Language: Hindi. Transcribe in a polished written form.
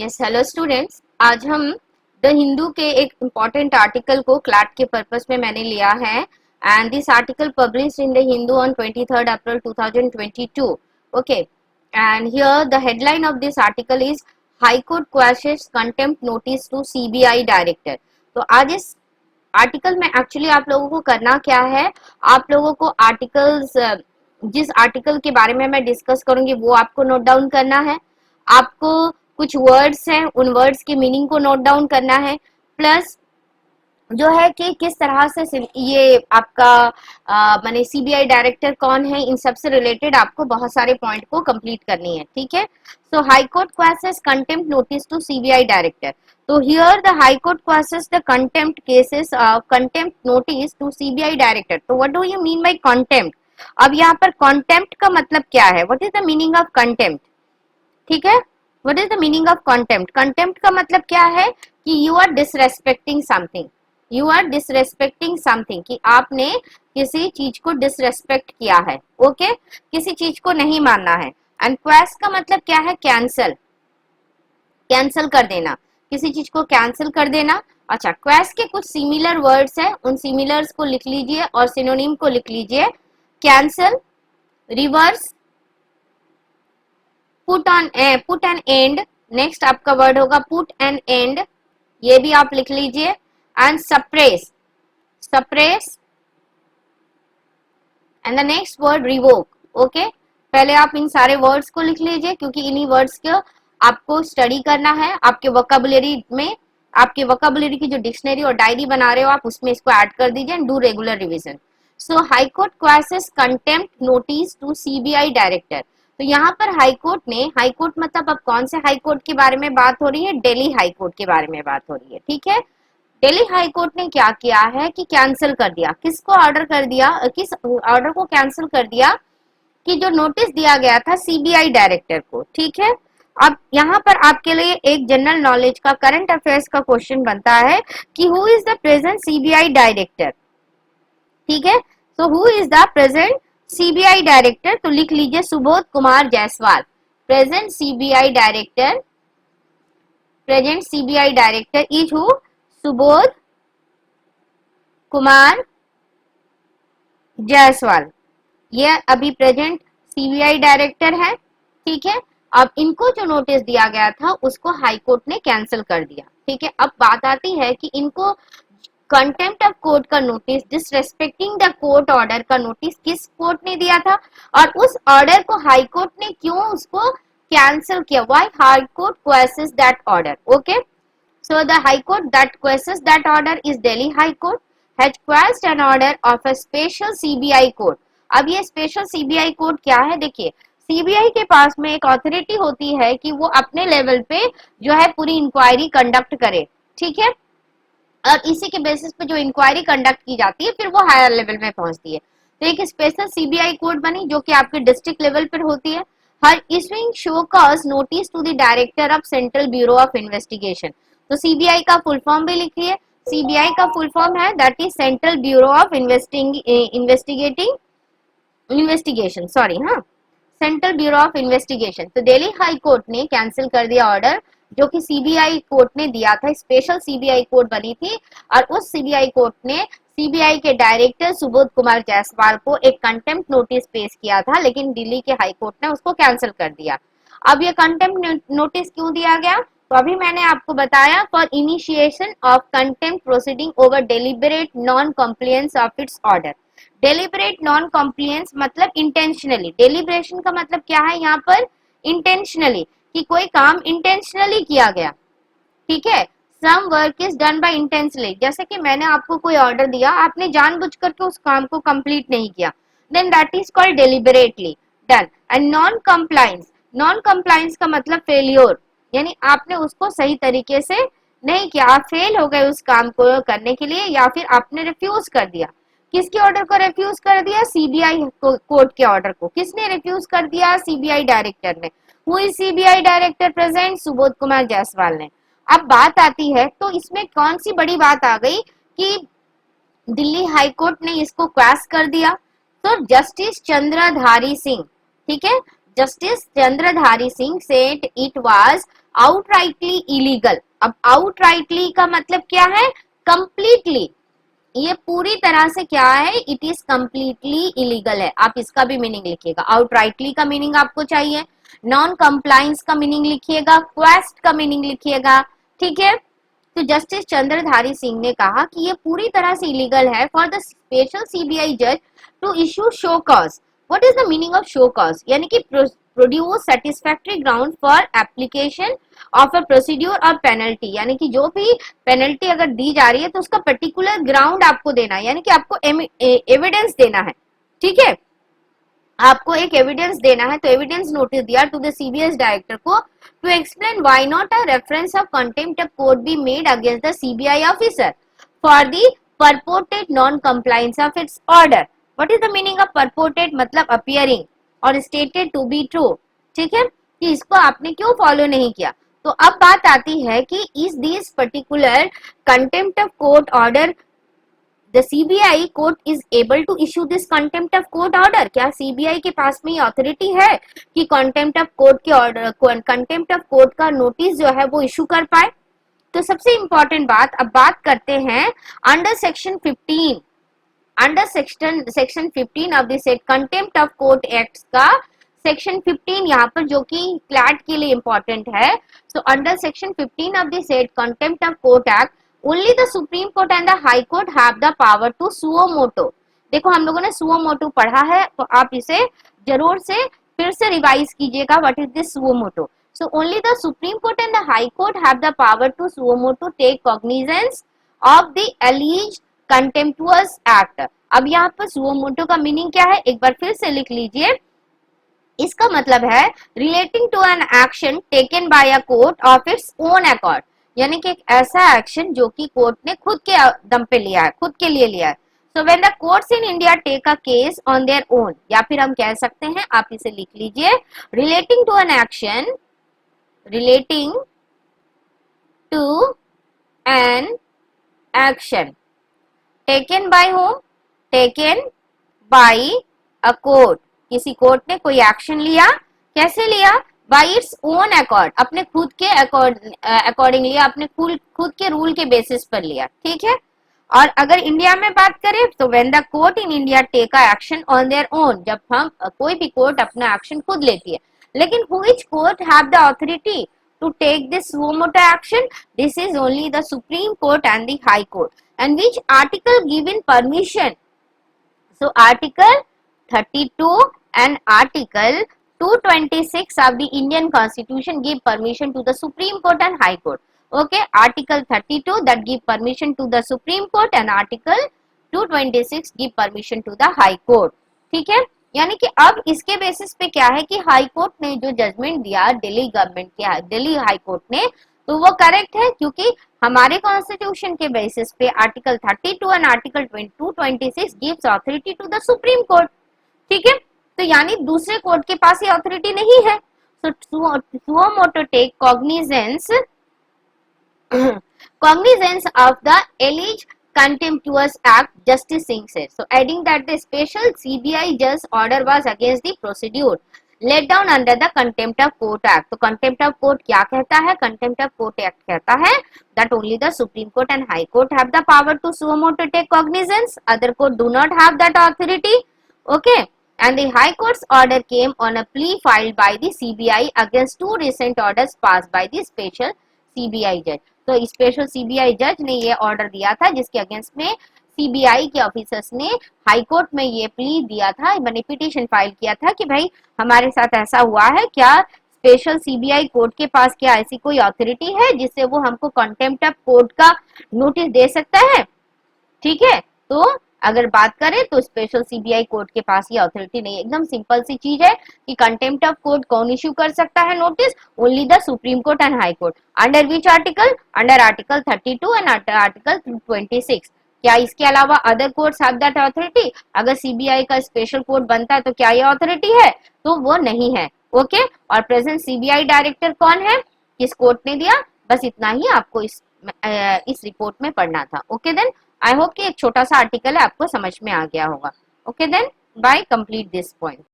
यस हेलो स्टूडेंट्स, आज हम द हिंदू के एक इम्पॉर्टेंट आर्टिकल को क्लैट के पर्पस में मैंने लिया है and this article published in the Hindu on 23rd April 2022. Okay, and here the headline of this article is high court questions contempt notice to CBI director. तो आज इस आर्टिकल में एक्चुअली आप लोगों को करना क्या है, आप लोगों को आर्टिकल्स जिस आर्टिकल के बारे में मैं डिस्कस करूंगी वो आपको नोट डाउन करना है. आपको कुछ वर्ड्स हैं, उन वर्ड्स के मीनिंग को नोट डाउन करना है. प्लस जो है कि किस तरह से ये आपका माने सीबीआई डायरेक्टर कौन है, इन सब से रिलेटेड आपको बहुत सारे पॉइंट को कंप्लीट करनी है. ठीक है. So high court questions contempt notice to CBI director. तो here the high court questions the contempt cases contempt notice to CBI director. तो what do you mean by contempt? अब यहाँ पर कंटेम्प्ट का मतलब क्या है? What is the meaning of contempt? ठीक है. What is the meaning of contempt? Contempt का मतलब क्या है कि you are disrespecting something. You are disrespecting something, कि आपने किसी चीज को डिसरेस्पेक्ट किया है. ओके, किसी चीज को नहीं मानना है. एंड क्वेस का मतलब क्या है? कैंसल, कैंसल कर देना, किसी चीज को कैंसल कर देना. अच्छा, क्वेस के कुछ सिमिलर वर्ड्स है, उन सिमिलर्स को लिख लीजिए और सिनोनिम को लिख लीजिए. Cancel, reverse, put an end. Next आपका वर्ड होगा पुट एन एंड, ये भी आप लिख लीजिए. And suppress, suppress. And the next word revoke. Okay, पहले आप इन सारे वर्ड्स को लिख लीजिए क्योंकि इन्हीं वर्ड्स को आपको स्टडी करना है. आपके वोकैबुलरी में, आपके वोकैबुलरी की जो डिक्शनरी और डायरी बना रहे हो आप उसमें इसको ऐड कर दीजिए and do regular revision. So high court questions contempt notice to CBI director. तो यहाँ पर हाई कोर्ट ने, हाई कोर्ट मतलब अब कौन से हाई कोर्ट के बारे में बात हो रही है? दिल्ली हाई कोर्ट के बारे में बात हो रही है. ठीक है. दिल्ली हाई कोर्ट ने क्या किया है कि कैंसिल कर दिया. किसको ऑर्डर कर दिया? किस ऑर्डर को कैंसिल कर दिया? कि जो नोटिस दिया गया था सीबीआई डायरेक्टर को. ठीक है. अब यहाँ पर आपके लिए एक जनरल नॉलेज का, करंट अफेयर्स का क्वेश्चन बनता है कि who is the present CBI director. ठीक है. So who is the present CBI director? तो लिख लीजिए Subodh Kumar Jaiswal. Present CBI director, present CBI director is who? Subodh Kumar Jaiswal. ये अभी प्रेजेंट सीबीआई डायरेक्टर है. ठीक है. अब इनको जो नोटिस दिया गया था उसको हाई कोर्ट ने कैंसिल कर दिया. ठीक है. अब बात आती है कि इनको कंटेम्प्ट ऑफ कोर्ट का notice, disrespecting the court order का नोटिस किस कोर्ट ने दिया था और उस ऑर्डर को हाई कोर्ट ने क्यों उसको कैंसिल किया? Why high court questions that order. Okay, so the high court that questions that order is Delhi High Court has quashed an order of a special CBI court. अब ये स्पेशल सीबीआई कोर्ट क्या है? देखिए, सीबीआई के पास में एक अथॉरिटी होती है कि वो अपने लेवल पे जो है पूरी इंक्वायरी कंडक्ट करे. ठीक है. और इसी के बेसिस पे जो इंक्वायरी कंडक्ट की जाती है फिर वो हायर लेवल में पहुंचती है. तो एक स्पेशल सीबीआई कोर्ट बनी जो कि आपके डिस्ट्रिक्ट लेवल पर होती है. हर issuing show cause notice to the director of central bureau of investigation. तो सीबीआई का फुल फॉर्म भी लिखिए. सीबीआई का फुल फॉर्म है that is central bureau of investigation, sorry, हाँ, सेंट्रल ब्यूरो ऑफ इन्वेस्टिगेशन. तो दिल्ली हाई कोर्ट ने कैंसिल कर दिया ऑर्डर जो कि सीबीआई कोर्ट ने दिया था. स्पेशल सीबीआई कोर्ट बनी थी और उस सीबीआई कोर्ट ने सीबीआई के डायरेक्टर सुबोध कुमार जायसवाल को एक कंटेम्प्ट नोटिस पेश किया था, लेकिन दिल्ली के हाई कोर्ट ने उसको कैंसिल कर दिया. अब ये कंटेम्प्ट नोटिस क्यों दिया गया? तो अभी मैंने आपको बताया, for initiation of contempt proceeding over deliberate non compliance of its order. Deliberate non compliance मतलब इंटेंशनली. डेलिब्रेशन का मतलब क्या है यहाँ पर? इंटेंशनली, कि कोई काम इंटेंशनली किया गया. ठीक है. Some work is done by intentionally. जैसे कि मैंने आपको कोई ऑर्डर दिया, आपने जानबूझ करके उस काम को कंप्लीट नहीं किया, then that is called deliberately done. And non compliance, non compliance का मतलब फेलियर, यानी आपने उसको सही तरीके से नहीं किया, आप फेल हो गए उस काम को करने के लिए, या फिर आपने रिफ्यूज कर दिया. किसके ऑर्डर को रिफ्यूज कर दिया? सीबीआई कोर्ट के ऑर्डर को. किसने रिफ्यूज कर दिया? सीबीआई डायरेक्टर ने. Who is CBI director? Present Subodh Kumar Jaiswal ने. अब बात आती है, तो इसमें कौन सी बड़ी बात आ गई कि दिल्ली हाई कोर्ट ने इसको क्वाश कर दिया. तो जस्टिस चंद्रधारी सिंह, ठीक है, justice Chandradhari Singh said it was outrightly illegal. अब आउटराइटली का मतलब क्या है? कंप्लीटली, ये पूरी तरह से क्या है? इट इज कंप्लीटली इलीगल है। आप इसका भी मीनिंग लिखिएगा। आउटराइटली का मीनिंग आपको चाहिए, नॉन कंप्लायंस का मीनिंग लिखिएगा, क्वेस्ट का मीनिंग लिखिएगा, ठीक है। तो जस्टिस चंद्रधारी सिंह ने कहा कि ये पूरी तरह से इलीगल है फॉर द स्पेशल सीबीआई जज to issue show cause. What is the meaning of show cause? यानी कि produce satisfactory ground for application of a procedure और पेनल्टी, यानी कि जो भी पेनल्टी अगर दी जा रही है तो उसका पर्टिकुलर ग्राउंड आपको देना है, यानी कि आपको एविडेंस देना है, ठीक है। आपको एक एविडेंस देना है, तो एविडेंस नोटिस दिया टू द सीबीएस डायरेक्टर को to explain why not a reference of contempt of court be made against the CBI officer for the purported non compliance of its order। what is the meaning of purported? मतलब appearing और stated to be true, ठीक है, कि इसको आपने क्यों फॉलो नहीं किया। तो अब बात आती है कि is this particular contempt of court order, the CBI court is able to issue this contempt of court order. क्या सीबीआई के पास में अथॉरिटी है कि कंटेम्प्ट ऑफ कोर्ट के ऑर्डर, कंटेम्प्ट ऑफ कोर्ट का नोटिस जो है वो इशू कर पाए? तो सबसे इंपॉर्टेंट बात, अब बात करते हैं under section 15, under section 15 of the set contempt of court act का सेक्शन 15 यहाँ पर जो कि क्लैट के लिए इंपॉर्टेंट है। So under section 15 of the set contempt of court act only the supreme court and the high court have the power to suo motu. देखो हम लोगों ने सुओ मोटो पढ़ा है, तो आप इसे जरूर से फिर से रिवाइज कीजिएगा। What is this suo motu? So only the Supreme Court and the High Court have the power to suo motu take cognizance of the alleged contemptuous act। अब यहाँ पर suo motu का मीनिंग क्या है, एक बार फिर से लिख लीजिए। इसका मतलब है relating to an action taken by a court of its own accord, यानी कि एक ऐसा एक्शन जो कि कोर्ट ने खुद के दम पे लिया है, खुद के लिए लिया है। So when the courts in India take a case on their own, या फिर हम कह सकते हैं, आप इसे लिख लीजिए, relating to an action, relating to an action taken by whom? taken by a court। किसी कोर्ट ने कोई एक्शन लिया, कैसे लिया? by its own accord, अपने खुद के अकॉर्डिंग लिया, अपने खुद के रूल के बेसिस पर लिया, ठीक है। और अगर इंडिया में बात करें तो when the court in India take a action on their own, जब हम कोई भी कोर्ट अपना एक्शन खुद लेती है, लेकिन which court have the authority to take this suo motu action? This is only the Supreme Court and the High Court। and which article given permission? So article 32 and article 226 of the Indian Constitution give permission to the Supreme Court and High Court। okay, article 32 that give permission to the Supreme Court and article 226 give permission to the High Court, ठीक है। यानी कि अब इसके बेसिस पे क्या है कि हाई कोर्ट ने जो जजमेंट दिया दिल्ली गवर्नमेंट के, दिल्ली हाई कोर्ट ने, तो वो करेक्ट है, क्योंकि हमारे कॉन्स्टिट्यूशन के बेसिस पे article 32 and article 226 gives authority to the supreme court, ठीक है। तो यानी दूसरे कोर्ट के पास ये अथॉरिटी नहीं है। So suo motu take cognizance cognizance of the alleged contemptuous act, Justice Singh said। So adding that the special CBI judge order was against the procedure laid down under the contempt of court act। तो contempt of court क्या कहता है? contempt of court act कहता है that only the Supreme Court and High Court have the power to suo motu take cognizance, other court do not have that authority, okay। and the High Court's order came on a plea filed by the CBI against two recent orders passed by the special CBI judge। तो स्पेशल सीबीआई जज ने ये ऑर्डर दिया था जिसके अगेंस्ट में सीबीआई के ऑफिसर्स ने हाई कोर्ट में ये प्ली दिया था, मैंने पिटीशन फाइल किया था कि भाई हमारे साथ ऐसा हुआ है, क्या स्पेशल सीबीआई कोर्ट के पास क्या ऐसी कोई अथॉरिटी है जिससे वो हमको कंटेम्प्ट ऑफ कोर्ट का नोटिस दे सकता है, ठीक है। तो अगर बात करें तो स्पेशल सीबीआई कोर्ट के पास ये अथॉरिटी नहीं है। एकदम सिंपल सी चीज है कि कंटेम्प्ट ऑफ कोर्ट कौन इश्यू कर सकता है notice? Only the supreme court and high court. Under which article? Under article 32 and article 26। क्या इसके अलावा other courts have that authority? अगर सीबीआई का स्पेशल कोर्ट बनता है तो क्या ये अथॉरिटी है? तो वो नहीं है, ओके। और प्रेजेंट सीबीआई डायरेक्टर कौन है, किस कोर्ट ने दिया? बस इतना ही आपको इस रिपोर्ट में पढ़ना था, ओके। देन आई होप कि एक छोटा सा आर्टिकल है आपको समझ में आ गया होगा, okay. Then by complete this point.